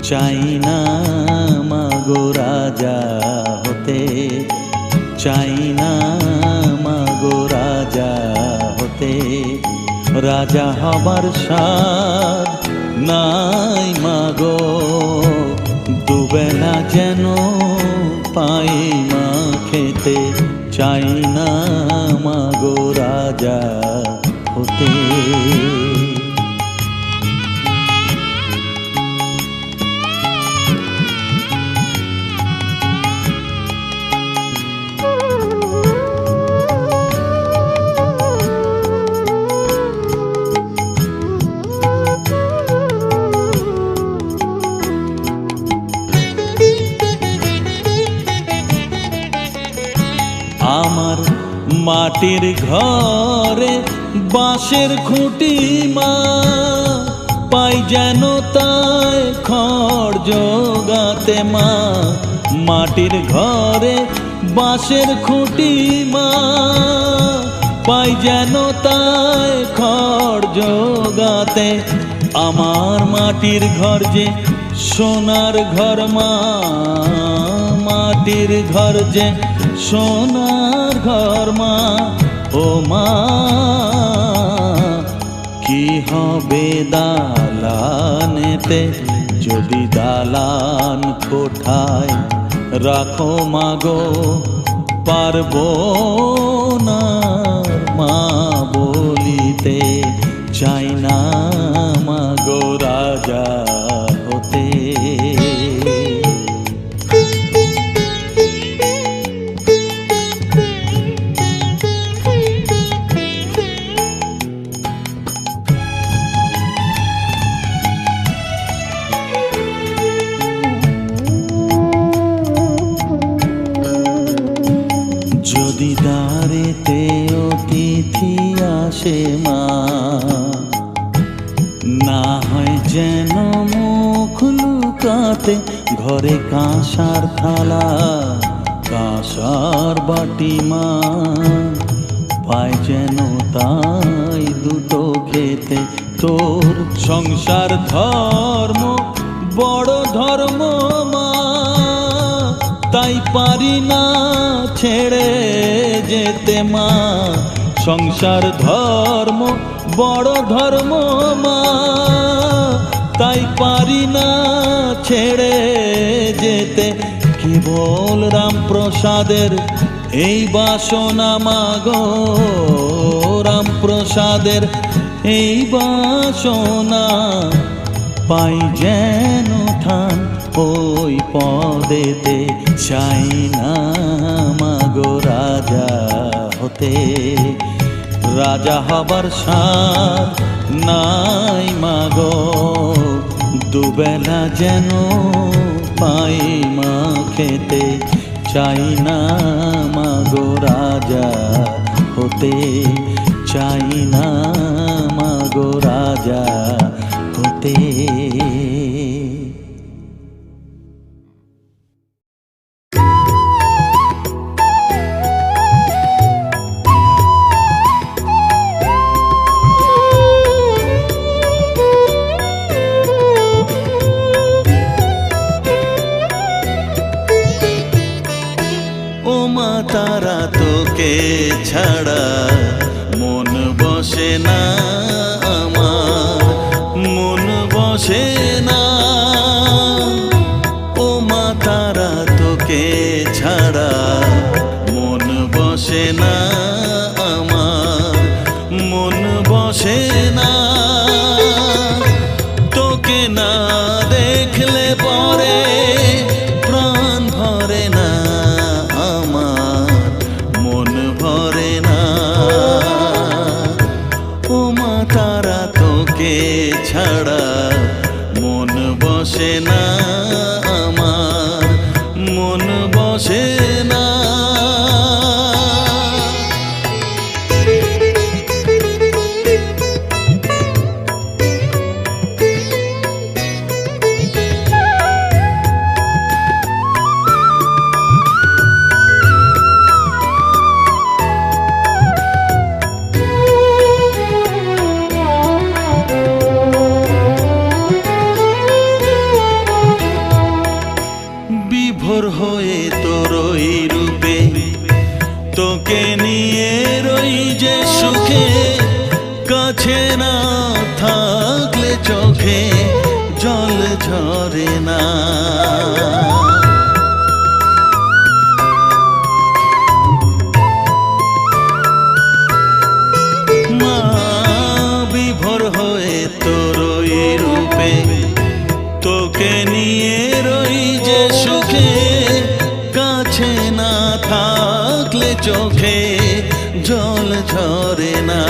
চাই না মাগো রাজা হতে, চাই না মাগো রাজা হতে। রাজা হবার স্বাদ নাই মাগো, দুবেলা যেন পাই মা খেতে। চাই না মাগো রাজা হতে। আমার মাটির ঘরে বাঁশের খুঁটি মা, পাই যেন তাই খড় জোগাতে মা। মাটির ঘরে বাঁশের খুঁটি মা, পাই যেন তাই খড় জোগাতে। আমার মাটির ঘর যে সোনার ঘর মা, মাটির ঘর যে সোনার ঘর মা। ও মা কি হবে দালানেতে, যদি দালান কোঠায় রাখো মাগো পারবো না মা বলিতে। চাই না মাগো রাজা হতে। যদি দ্বারেতে অতিথি আসে মা, না হয় যেন মুখ লুকাতে। ঘরে কাঁসার থালা কাঁসার বাটি মা, পায় যেন তাই দুটো খেতে। তোর সংসার ধর্ম বড় ধর্ম মা, তাই পারি না ছেড়ে যেতে মা। সংসার ধর্ম বড় ধর্ম মা, তাই পারি না ছেড়ে যেতে। কেবল রামপ্রসাদের এই বাসনা মাগো, রামপ্রসাদের এই বাসনা। পাই যেন ঠান ওই পদেতে। চাই না মাগো রাজা হতে, রাজা হবার স্বাদ নাই মাগো, দুবেলা যেন পাই মা খেতে। চাই না মাগো রাজা হতে, চাই না মাগো রাজা হতে। তারা তোকে ছাড়া মন বসে না আমার, মন বসে না। ও মা তারা তোকে ছাড়া মন বসে না আমার, মন বসে না। তোকে না দেখলে পরে প্রাণ ভরে না আমার, মন ভরে না। ও মা তারা তোকে ছাড়া মন বসে না আমার, মন বসে না। বিভোর হয়ে তোরই রূপে তোকে নিয়ে রই যে সুখে কাছে না থাকলে চোখে জল ঝরে না মা বিভোর হয়ে তোরই রূপে তোকে নিয়ে রই যে সুখে কাছে না থাকলে চোখে জল ঝরে না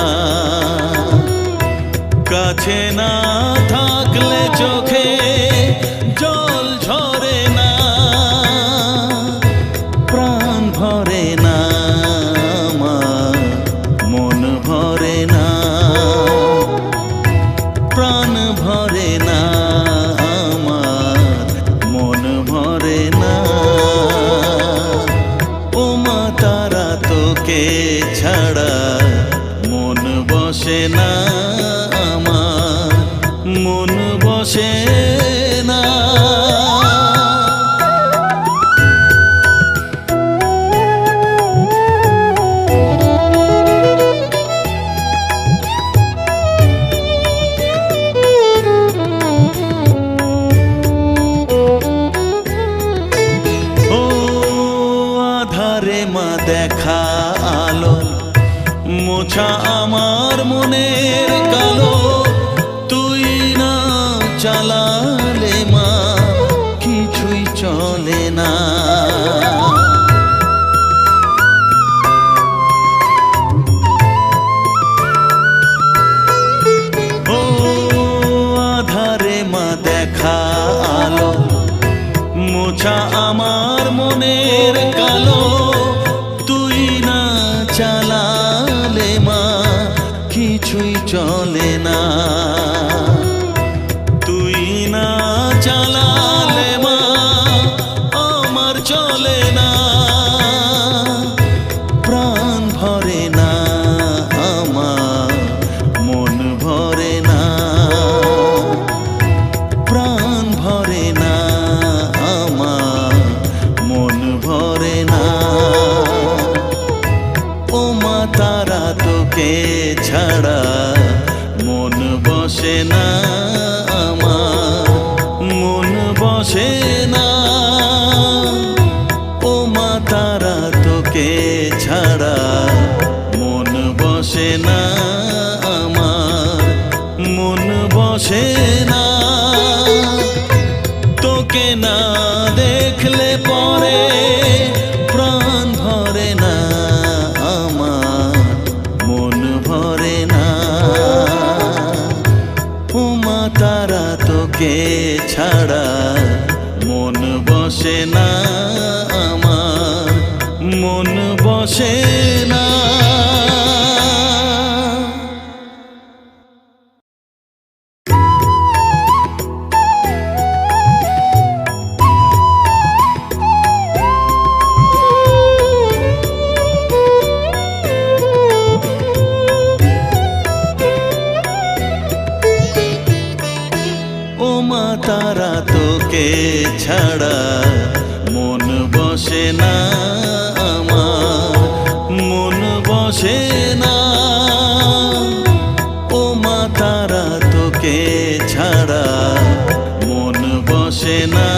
কাছে না থাকলে চোখে জল ঝরে না প্রাণ ভরে না আমার মন ভরে না প্রাণ ভরে না আমার মন ভরে না ও মা তারা তোকে ছাড়া মন বসে না আমার মন বসে না ও আধারে মা দেখা আলো মোছা আমার মনের কালো তুই না চালালে মা কিছুই চলে না ও আধারে মা দেখা আলো মোছা আমার মনের কালো তুই না চালালে মা কিছুই চলে না তুই না চালালে মা আমার চলে না প্রাণ ভরে না আমার মন ভরে না প্রাণ ভরে না আমার মন ভরে না ও মা তারা তোকে ছাড়া মন বসে না আমার মন বসে না ও মা তারা তোকে ছাড়া মন বসে না আমার মন বসে না তোকে না দেখলে পরে প্রাণ ভরে না আমার মন ভরে না ও মা তারা তোকে ছাড়া মন বসে না আমার মন বসে না ও মা তারা তোকে ছাড়া মন বসে না আমার মন বসে না ও মা তারা তোকে ছাড়া মন বসে না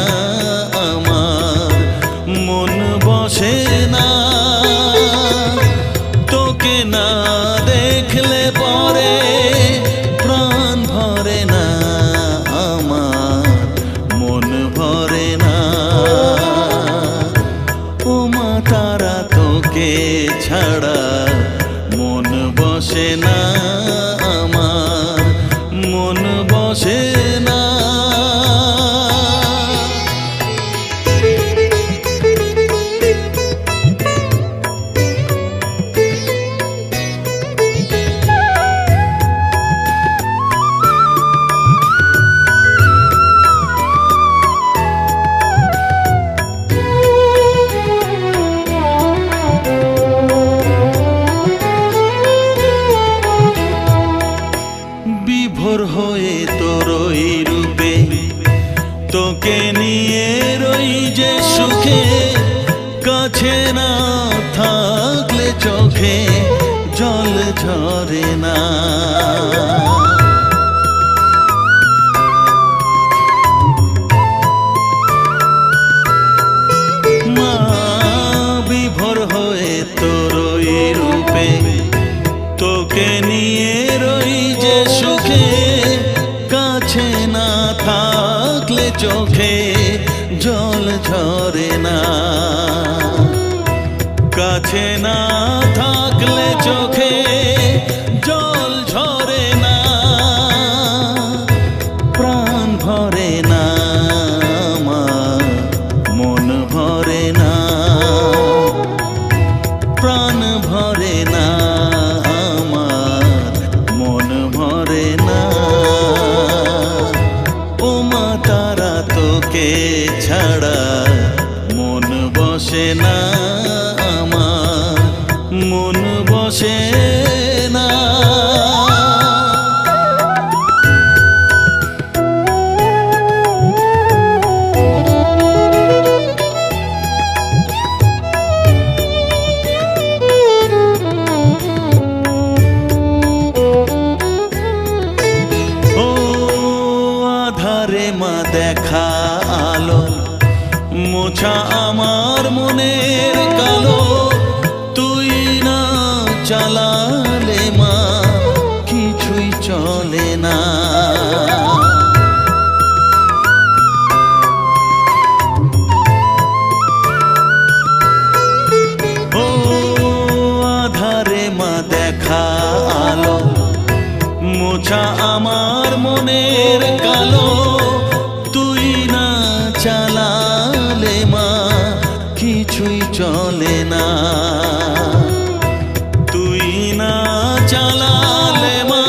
আমার মন বসে না তোকে না দেখলে পরে প্রাণ ভরে না আমার মন ভরে না ও মা তারা তোকে ছাড়া মন বসে না আমার মন বসে না বিভোর হয়ে তোরই রূপে তোকে নিয়ে রই যে সুখে কাছে না থাকলে চোখে জল ঝরে না। মা বিভোর হয়ে তোর ওই রূপে তোকে নিয়ে রই যে সুখে কাছে না থাকলে চোখে জল ঝরে না। কাছে না থাকলে চোখে জল ঝরে না। প্রাণ ভরে না আমার, মন ভরে না। প্রাণ ভরে না আমার, মন ভরে না। ও মা তারা তোকে ছাড়া মন বসে না আমার, মন বসে না। ও আধারে মা দেখা আলো মোছা আমার মনের কালো। তুই না চালালে মা কিছুই চলে না। ও আধারে মা দেখা আলো মোছা আমার মনের কালো। তুই না চালালে মা কিছুই চলে না। তুই না চালালে মা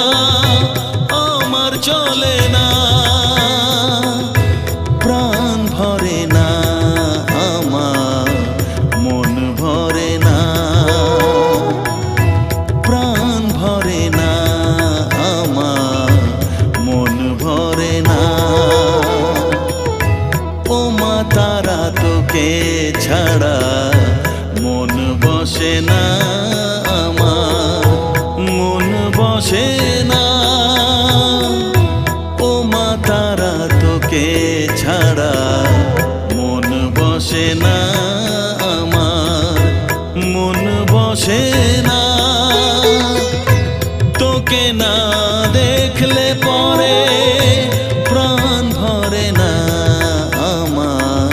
আমার চলে না। প্রাণ ভরে না আমার, মন ভরে না। প্রাণ ভরে না আমার, মন ভরে না। ও মা তারা তোকে ছাড়া মন বসে না আমার, মন বসে না। ও মা তারা তোকে ছাড়া মন বসে না আমার, মন বসে না। তোকে না দেখলে পরে প্রাণ ভরে না আমার,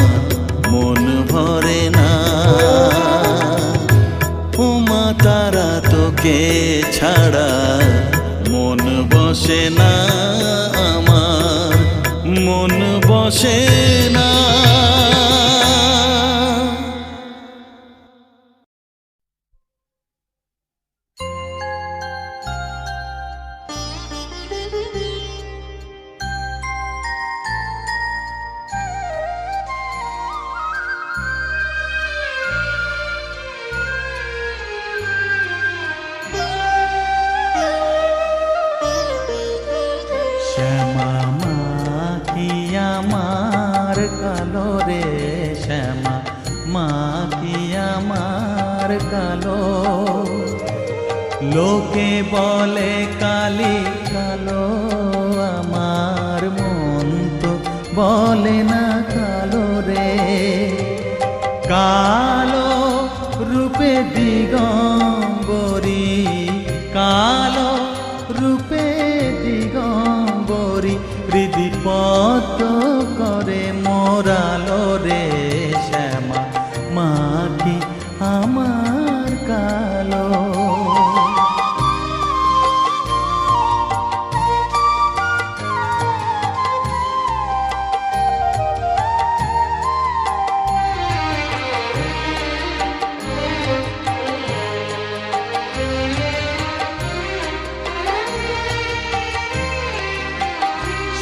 মন ভরে না। ও মা তারা তোকে ছাড়া মন বসে না আমার, মন বসে না। শ্যামা মা কি আমার কালো রে, শ্যামা মা কি আমার কালো। লোকে বলে কালি কালো, আমার মন তো বলে না কালো রে। কালো রূপে দিগম্বরী, কালো রূপে দিগম্বরী, হৃদিপত করে মোরালো রে। শ্যামা মা কি আমার কালো।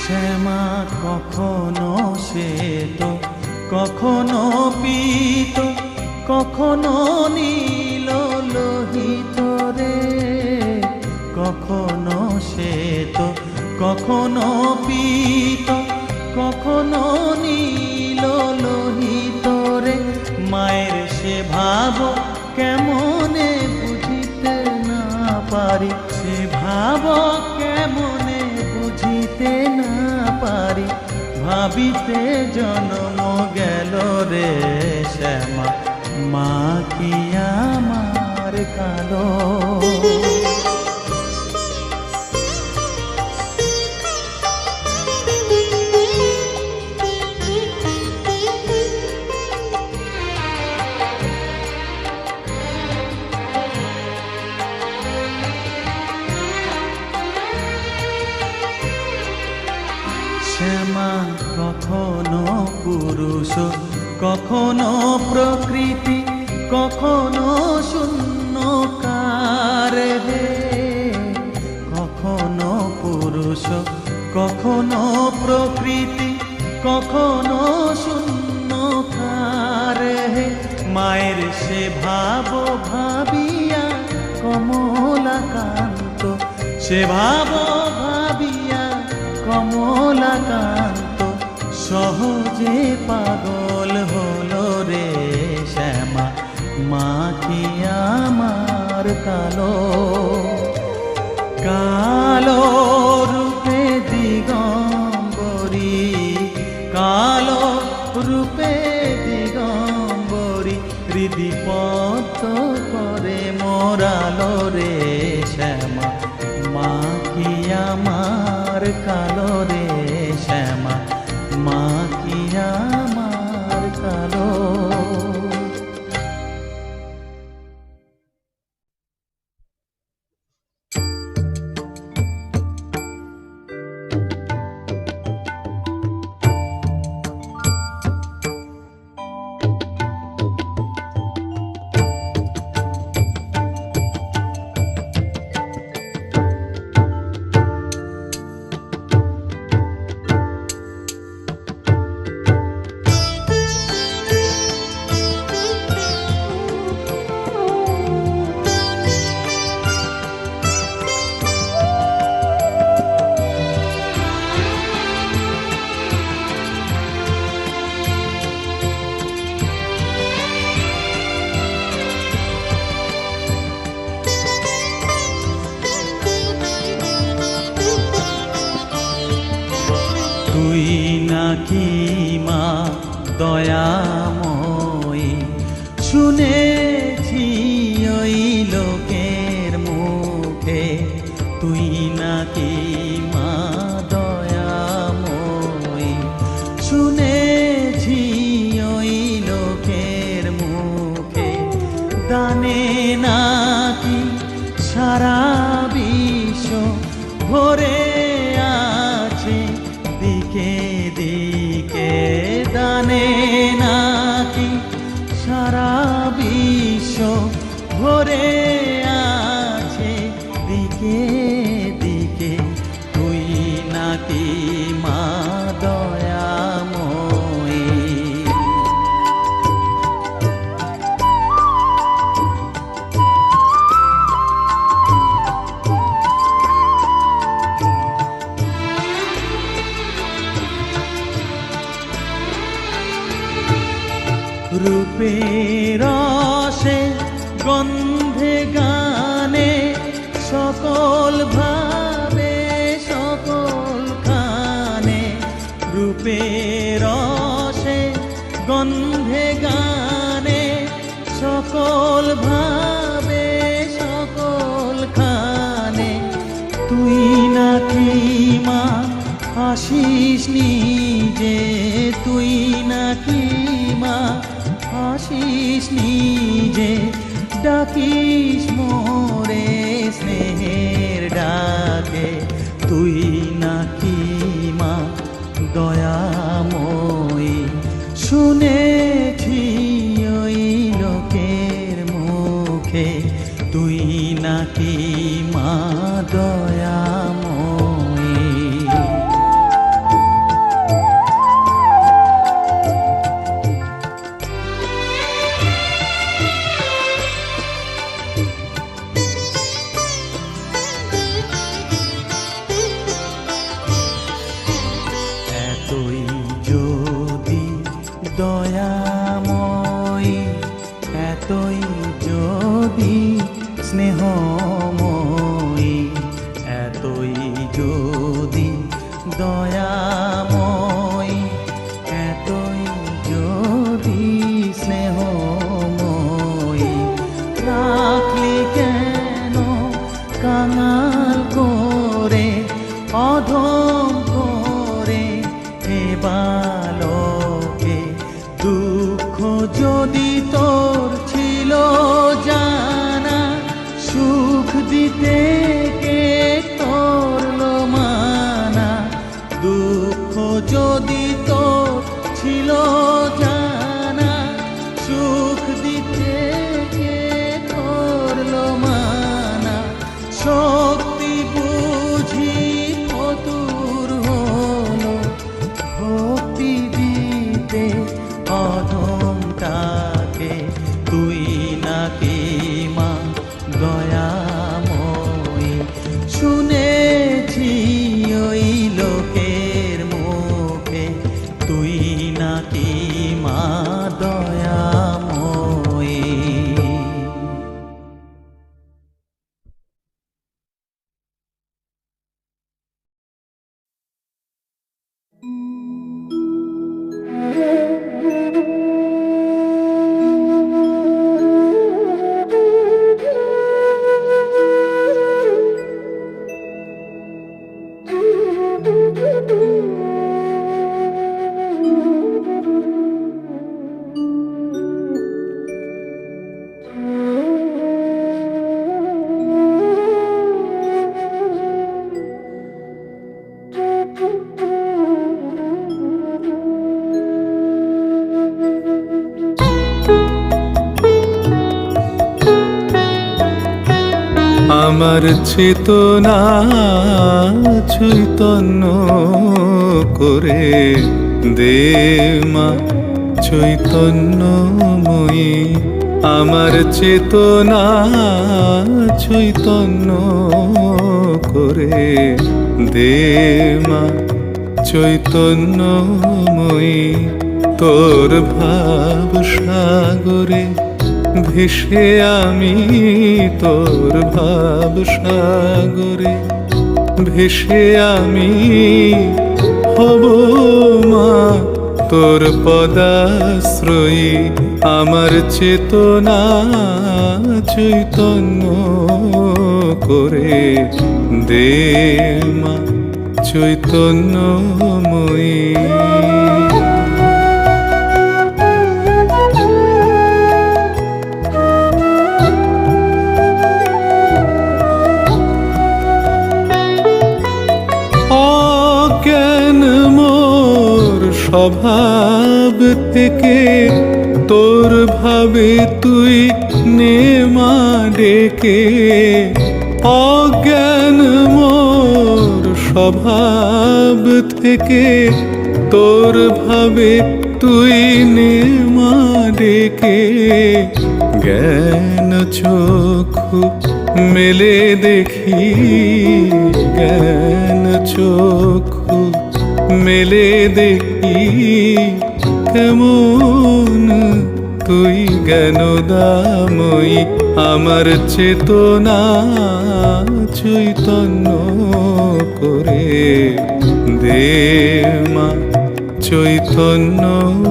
শ্যামা কখনো শ্বেত, কখনো পীত, কখনো নীল লোহিত রে। কখনো শ্বেত, কখনো পীত, কখনো নীল লোহিত রে। ভাবিতে জন্ম গেল রে শ্যামা, মা কি আমার কালো। শ্যামা কখনো পুরুষ, কখনো প্রকৃতি, কখনো শূন্যকার হে। কখনো পুরুষ, কখনো প্রকৃতি, কখনো শূন্যকার হে। মায়ের সে ভাব ভাবিয়া কমলাকান্ত, সে ভাব ভাবিয়া কমলাকান্ত সহজে পাগল হলো রে শ্যামা, মা কি আমার কালো। কালো রূপে দিগম্বরী, কালো রূপে দিগম্বরী, হৃদি পদ্ম করে মোরালো রে শ্যামা, মা কি আমার কালো রে শ্যামা, মা কি আমার কালো। তুই নাকি মা দয়াময়ী, শুনেছি ওই লোকের মুখে, তুই নাকি মা দয়াময়ী, শুনেছি ওই লোকের মুখে। দানে নাকি সারা বিশ্ব ভরে আছে দিকে দিকে, দানে নাকি সারা বিশ্ব ভরে আছে দিকে দিকে, তুই নাকি মা দয়াময়ী। রূপের রসে গন্ধে গানে সকল ভাবে সকল খানে, রূপের রসে গন্ধে গানে সকল ভাবে সকল খানে, তুই নাকি মা আসিস নিজে, তুই নাকি মা আসিস নিজে, ডাকিস মোরে স্নেহের ডাকে, তুই নাকি মা দয়াময়ী, শুনেছি ওই লোকের মুখে, তুই নাকি মা দয়াময়ী। এতই যদি দয়াময়ী, এতই যদি স্নেহময়ী, এতই যদি দয়াময়ী, আমার চেতনা চৈতন্য করে দে মা চৈতন্যময়ী। আমার চেতনা চৈতন্য করে দে মা চৈতন্যময়ী। তোর ভাব সাগরে ভেসে আমি, তোর ভাব সাগরে ভেসে আমি হব মা তোর পদাশ্রয়ী। আমার চেতনা চৈতন্য করে দে মা চৈতন্যময়ী। অজ্ঞান মোর স্বভাব থেকে তোর ভাবে তুই নে মা ডেকে। অজ্ঞান মোর স্বভাব থেকে তোর ভাবে তুই নে মা ডেকে। জ্ঞান চক্ষু মেলে দেখি, জ্ঞান চক্ষু মেলে দেখি কেমন তুই জ্ঞানদাময়ী। আমার চেতনা চৈতন্য করে দে মা চৈতন্যময়ী।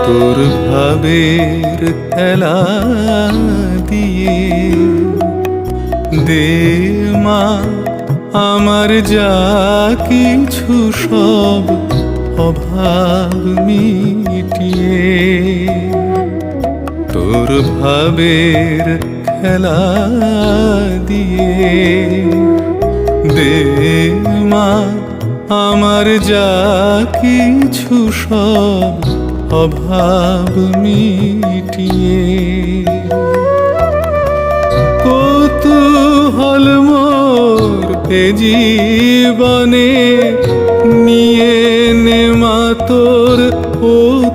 তোর ভাবের খেলা দিয়ে দে মা আমার যা কিছু সব অভাব মিটিয়ে। তোর ভাবের খেলা দিয়ে দে মা আমার যা কিছু সব অভাব মিটিয়ে। কৌতূহল মোর এ জীবনে নিয়ে নে মা তোর ও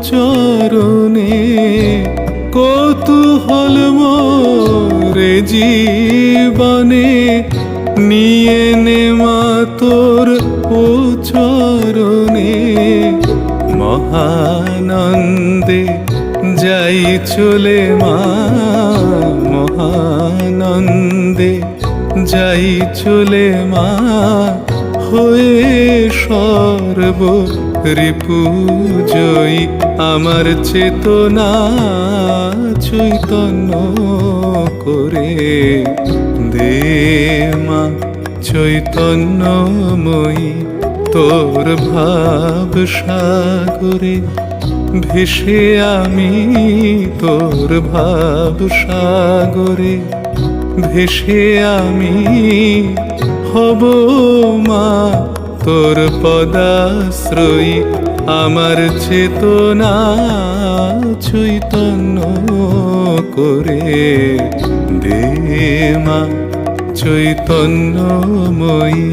চরণে। কৌতূহল মোর এ জীবনে নিয়ে নে মা তোর ও চরণে। মহানন্দে যাই চলে মা, মহানন্দে যাই চলে মা হয়ে সর্ব রিপুজয়ী। আমার চেতনা চৈতন্য করে দে মা চৈতন্যময়ী। তোর ভাব সাগরে ভেসে আমি, তোর ভাব সাগরে ভেসে আমি হব মা তোর পদাশ্রয়ী। আমার চেতনা চৈতন্য করে দে মা চৈতন্যময়ী।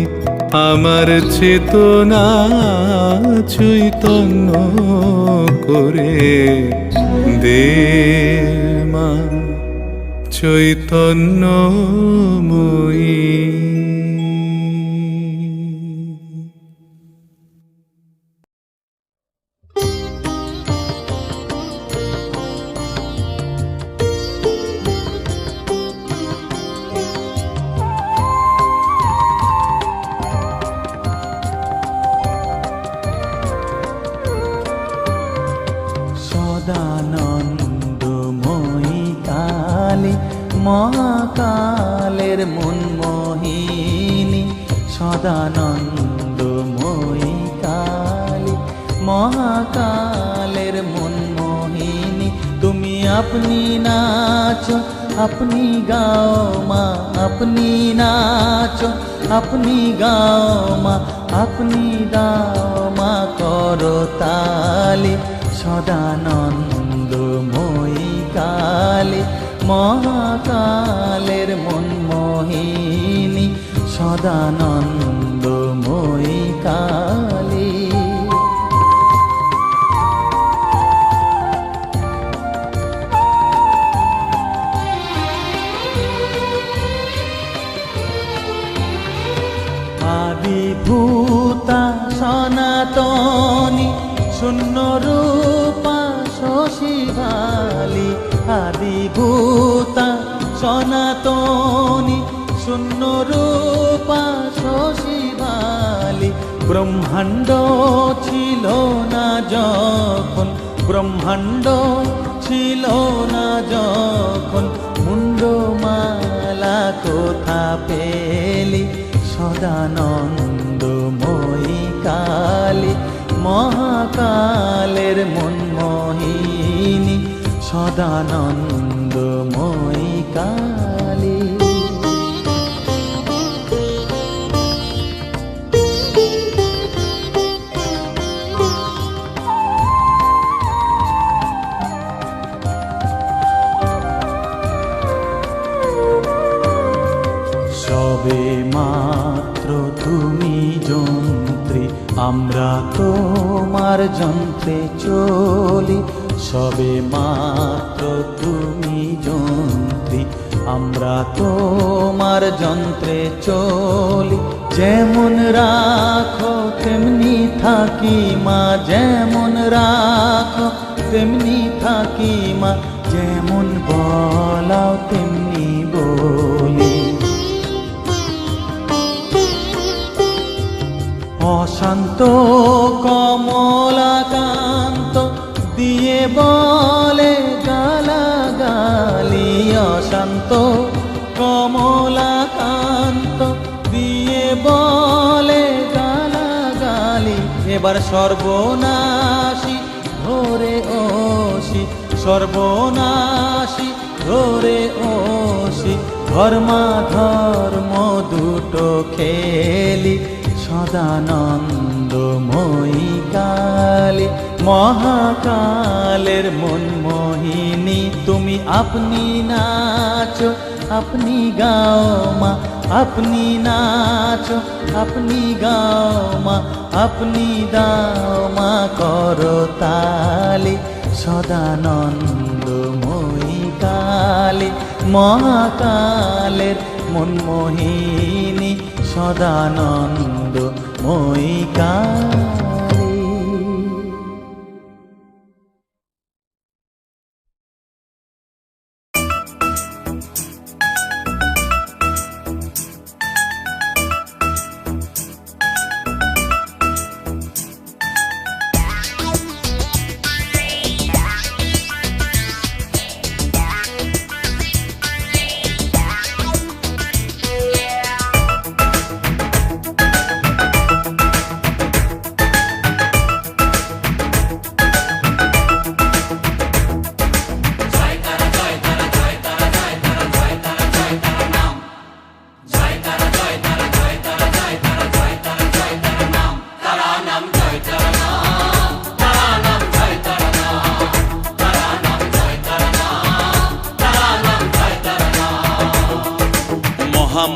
আমার চেতনা চৈতন্য করে দে মা চৈতন্যময়ী। সদানন্দময়ী কালী মহাকালের মনমোহিনী। সদানন্দময়ী কালী মহাকালের মনমোহিনী। তুমি আপনি নাচো আপনি গাও মা, আপনি নাচো আপনি গাও মা, আপনি দাও মা করতালি। সদানন্দময়ী কালী, মহাকালের মনমোহিনী, সদানন্দময়ী কালী। আদিভূতা সনাতনী, শূন্য রূপা শশীভালি। আদিভূতা সনাতনী, শূন্য রূপা শশীভালি। ব্রহ্মাণ্ড ছিল না যখন, ব্রহ্মাণ্ড ছিল না যখন, মুন্ডমালা কোথা পেলি। সদানন্দময়ী কালী, মহাকালের মনমোহিনী, সদানন্দময়ী কালী। সবে মাত্র তুমি যন্ত্রী, আমরা তোমার যন্ত্রে চলি। সবে মাত্র তুমি যন্ত্রী, আমরা তোমার যন্ত্রে চলি। যেমন রাখো তেমনি থাকি মা, যেমন রাখো তেমনি থাকি মা, যেমন বলাও তেমনি বলি। অশান্ত কমলাকান্ত দিয়ে বলে গালাগালি। অশান্ত কমলাকান্ত দিয়ে বলে গালাগালি। এবার সর্বনাশী ধরে ওসি, সর্বনাশী ধরে ওসি, ধর্মাধর্ম দুটো খেলি। সদানন্দময়ী কালী, মহাকালের মনমোহিনী, তুমি আপনি নাচো, আপনি গাও মা, আপনি নাচো, আপনি গাও মা, আপনি দাও মা করতালি। সদানন্দময়ী কালী, মহাকালের মনমোহিনী, সদানন্দময়ী কালী।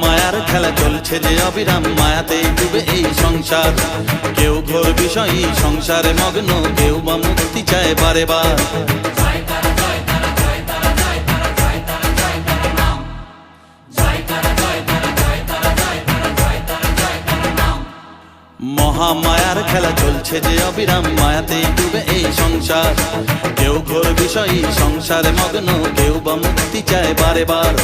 মায়ার খেলা চলছে যে অবিরাম, মায়াতেই ডুবে এই সংসার। কেউ ঘোর বিষয়ী সংসারে মগ্ন, কেউ বা মুক্তি চায় বারে বার। মহামায়ার খেলা চলছে যে অবিরাম, মায়াতেই ডুবে এই সংসার। কেউ ঘোর বিষয়ী সংসারে মগ্ন, কেউ বা মুক্তি চায় বারে বার।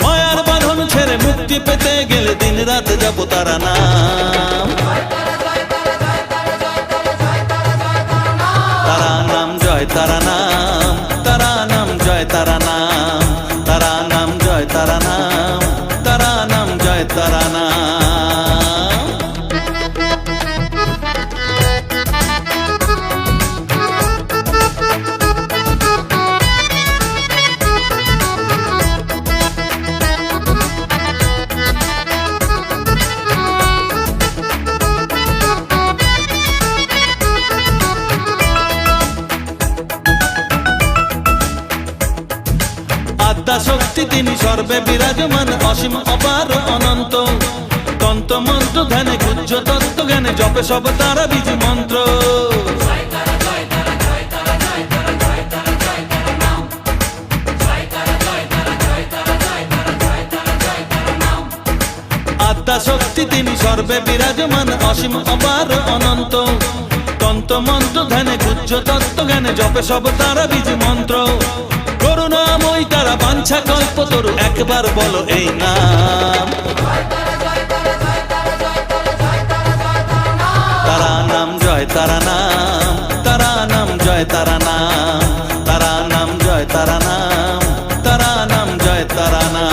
মায়ার বাঁধন ছেড়ে মুক্তি পেতে গেলে দিন রাত যাব তারা নাম, তারা নাম জয় তারা নাম, তারা নাম জয় তারা নাম, তারা নাম জয় তারা নাম, তারা নাম জয় তারা নাম। আত্মা শক্তি তিনি সর্বে বিরাজমান, অসীম অপার অনন্ত। তন্ত্র মন্ত্র ধ্যানে গুহ্য তত্ত্ব জ্ঞানে জপে সব তারা বীজ মন্ত্র। আত্মা শক্তি তিনি সর্বে বিরাজমান, অসীম অপার অনন্ত। তন্ত্র মন্ত্র ধ্যানে গুহ্য তত্ত্ব জ্ঞানে জপে সব তারা বীজ মন্ত্র। করুণাময়ী তারা বাঞ্ছা কল্পতরু, একবার বলো এই নাম। তারা নাম জয় তারা নাম, তারা নাম জয় তারা নাম, তারা নাম জয় তারা নাম, তারা নাম জয় তারা নাম।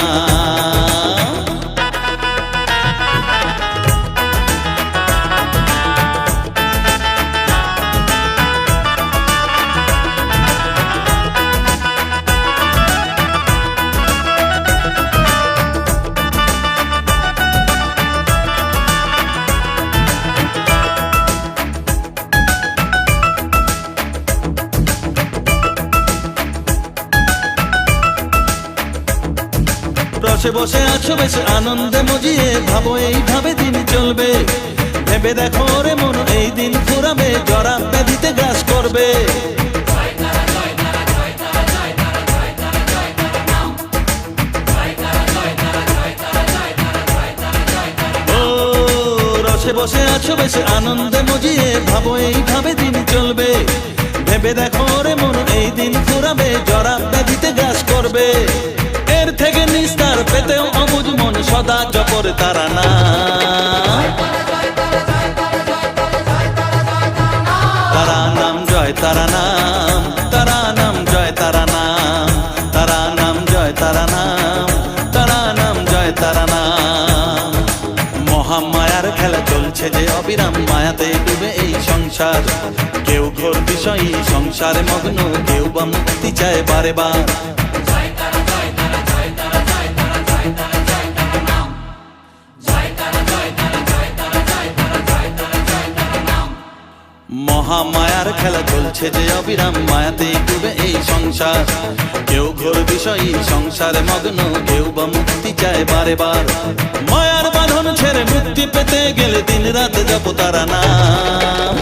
রসে বসে আছো বেশ আনন্দে মজিয়ে, ভাবো এইভাবে দিন চলবে। ভেবে দেখো রে মন এই দিন ফুরাবে, জরা ব্যাধিতে গ্রাস করবে। ও রসে বসে আছো বেশ আনন্দে মজিয়ে, ভাবো এইভাবে দিন চলবে। ভেবে দেখো রে মন এই দিন ফুরাবে, জরা ব্যাধিতে গ্রাস করবে। এর থেকে নিস্তার পেতেও অবুঝ মন সদা জপরে তারা নাম। তারা নাম জয় তারা নাম, তারা নাম জয় তারা নাম, তারা নাম জয় তারা নাম, তারা নাম জয় তারা নাম। মহামায়ার খেলা চলছে যে অবিরাম, মায়াতে ডুবে এই সংসার। কেউ ঘোর বিষয়ী সংসারে মগ্ন, কেউ বা মুক্তি চায় বারে বার। মহামায়ার খেলা চলছে যে অবিরাম, মায়াতে ডুবে এই সংসার। কেউ ঘোর বিষয়ী সংসারে মগ্ন, কেউ বা মুক্তি চায় বারে বার। মায়ার বাঁধন ছেড়ে মুক্তি পেতে গেলে দিন রাত জপ তারা নাম।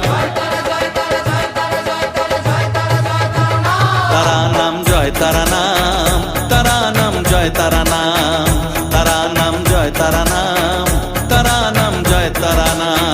তারা নাম জয় তারা নাম, তারা নাম জয় তারা নাম, তারা নাম জয় তারা নাম, তারা নাম জয় তারা নাম।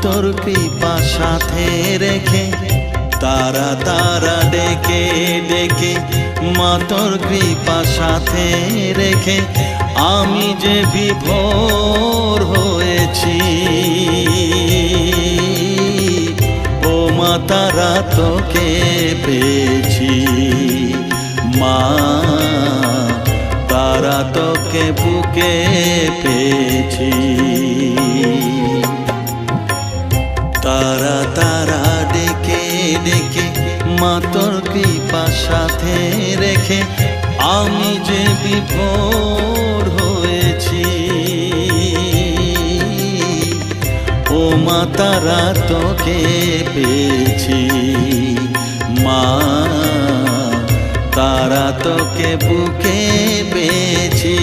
তোর কৃপা সাথে রেখে, তারা তারা ডেকে ডেকে মা তোর কৃপা সাথে রেখে, আমি যে বিভোর হয়েছি। ও মা তারা তোকে পেয়েছি, মা তারা তোকে বুকে পেয়েছি। তারা তারা ডেকে ডেকে মা তোর কৃপা সাথে রেখে, আমি যে বিভোর হয়েছি। ও মা তারা তোকে পেয়েছি, মা তারা তোকে বুকে পেয়েছি।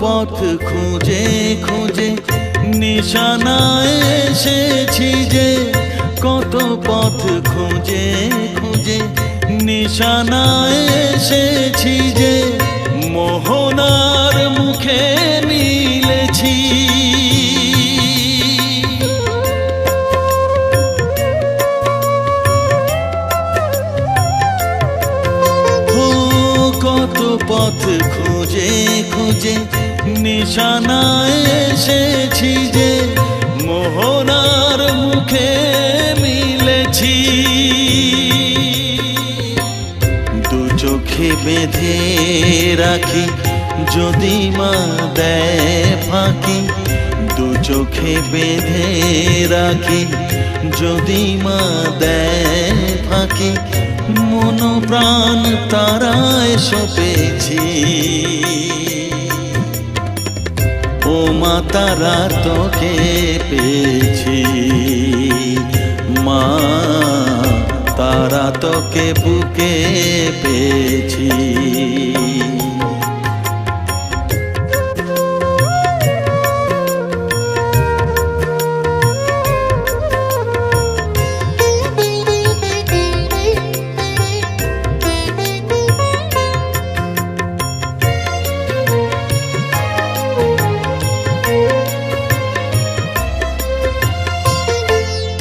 পথ খুঁজে খুঁজে নিশানায় এসেছি যে, কত পথ খুঁজে খুঁজে নিশানায় এসেছি যে, মোহনার মুখে মিলেছি। কত পথ খুঁজে খুঁজে নিশানায় এসেছি যে, মোহনার মুখে মিলেছি। দু চোখে বেঁধে রাখি যদি মা দেয় ফাঁকি, দু চোখে বেঁধে রাখি যদি মা দেয় ফাঁকি, মন প্রাণ তারায় সপেছি। ও মা তারা তোকে পেয়েছি, মা তারা তোকে বুকে পেয়েছি।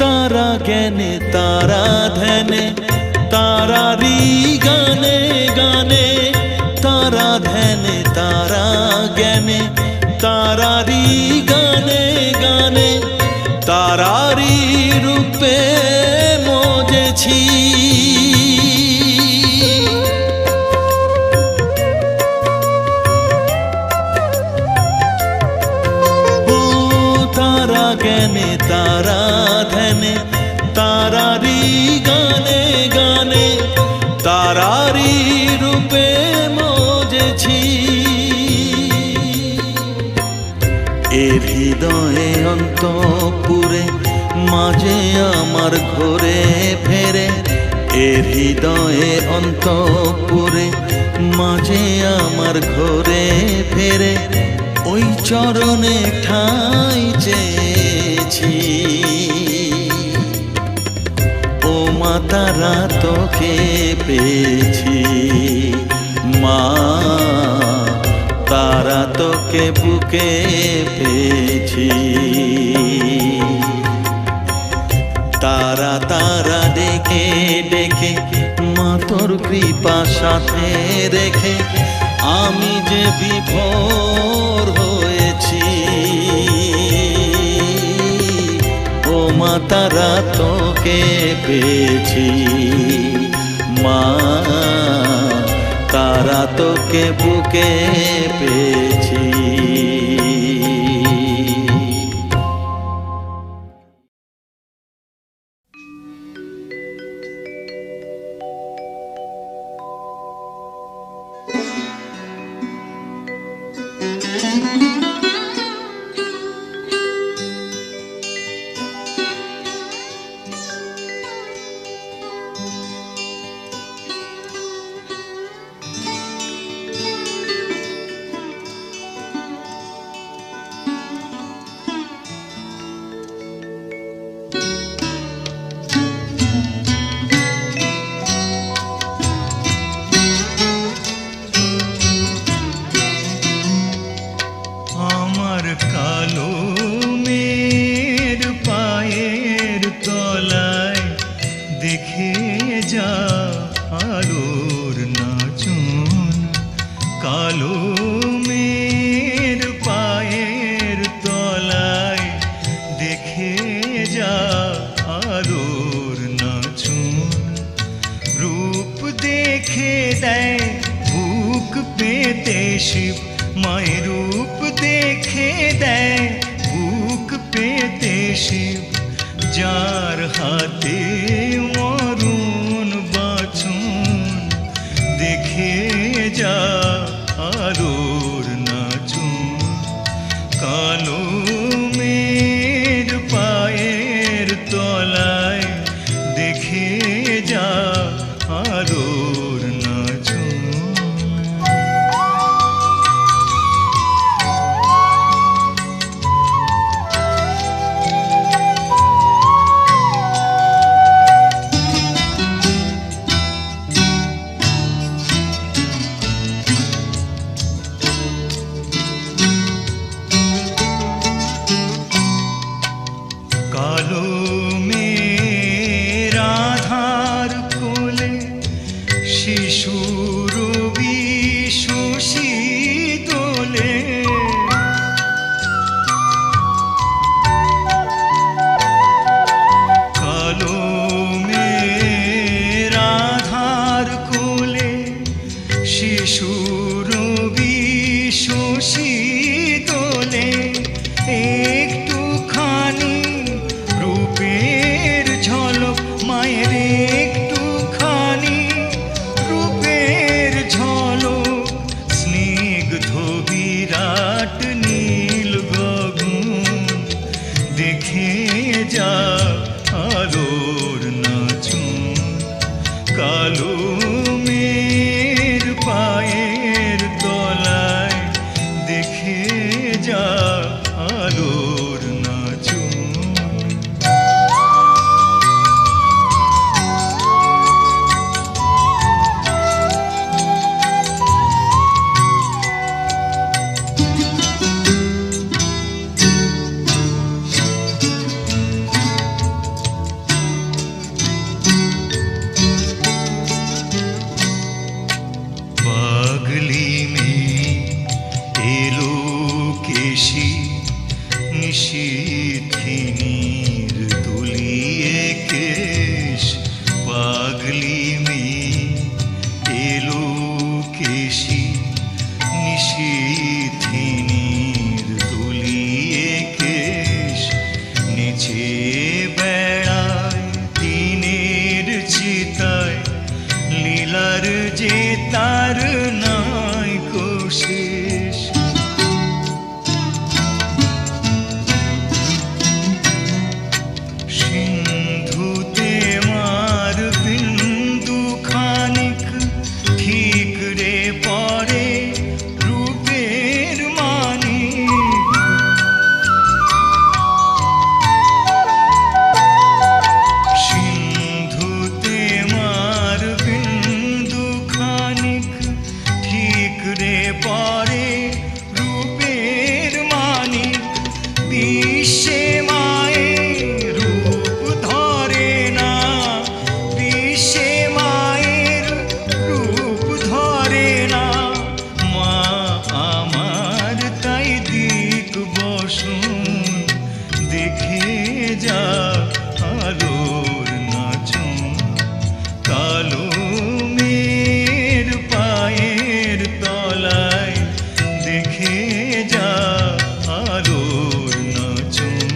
তারা জ্ঞানে তারা ধ্যানে তারারি গানে গানে, তারা ধ্যানে তারা জ্ঞানে তারারি গানে গানে, তারারি রূপে মজেছি। ও তারা জ্ঞানে তারা ধ্যানে তারারি গানে গানে, তারারি রূপে মজেছি। এর হৃদয়ে অন্তপুরে মাঝে আমার ঘরে ফেরে, এর হৃদয়ে অন্তপুরে মাঝে আমার ঘরে ফেরে, ওই চরণে ঠাঁই চেয়েছি। ও মা তারা তোকে পেয়েছি, মা তারা তোকে বুকে পেয়েছি। তারা তারা ডেকে ডেকে মা তোর কৃপা সাথে রেখে, আমি যে বিভোর হয়েছি। ও মা তারা তোকে পেয়েছি, মা তারা তোকে বুকে পেয়েছি। কালো মের পায়ের তলায় দেখে যা আলোর নাচন, কালো মের পায়ের তলায় দেখে যা আলোর নাচন, রূপ দেখে দেয় বুক পেতে শিব, মায়ের রূপ দেখে দেয় বুক পেতে শিব, যার হাতে মরণ বাছন দেখে যা আলোর নাচন, কালো মের পায়ের তলায় দেখে যা আলোর নাচন। কালো মেয়ের পায়ের তলায় দেখে যা আলোর নাচন। পাগলি মেয়ে এলো কেশি নিশীথিনীর দুলিয়ে কেশ। পাগলি মেয়ে এলো কেশি নিশীথিনীর দুলিয়ে কেশ। নেচে বেড়ায় দিনের চিতায় লীলার যে তার নাই কোশেষ। সিন্ধুতে মার বিন্দু খানিক ঠিক রে পরে রূপের মানিক। সিন্ধুতে মার বিন্দু খানিক ঠিক রে পরে রূপের মানিক। বিশ্বে মায়ের রূপ ধরে না, বিশ্বে মায়ের রূপ ধরে না। মা আমার তাই দিক বসুন দেখে যা আলোর নাচন। কালো মেয়ের পায়ের তলায় দেখে যা আলোর নাচন।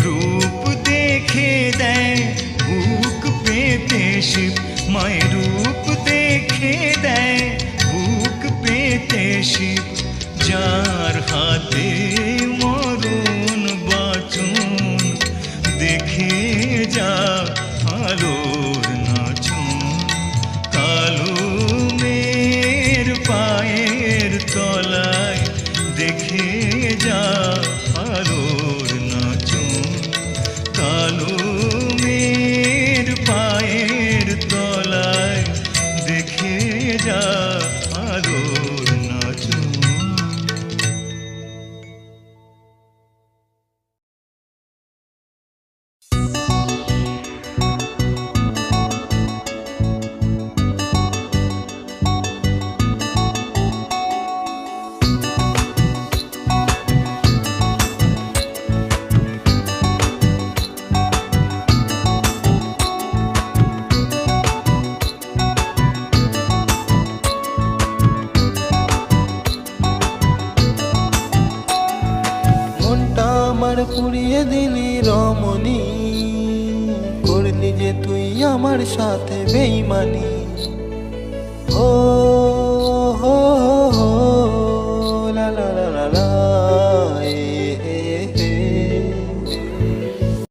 রূপ দেখে দেয় বুক পেতে শিব, মায়ের রূপ দেখে দেয় বুক পেতে শিব। যার হাতে মরণ বাচন দেখে যা আলোর নাচন। কালো মেয়ের পায়ের তলায় দেখে যা আলোর নাচন। কালো মেয়ের পায়ের তলায় দেখে যা আলোর নাচন। মনটা আমার পুড়িয়ে দিলি রমণী, করলি যে তুই আমার সাথে বেইমানি। ও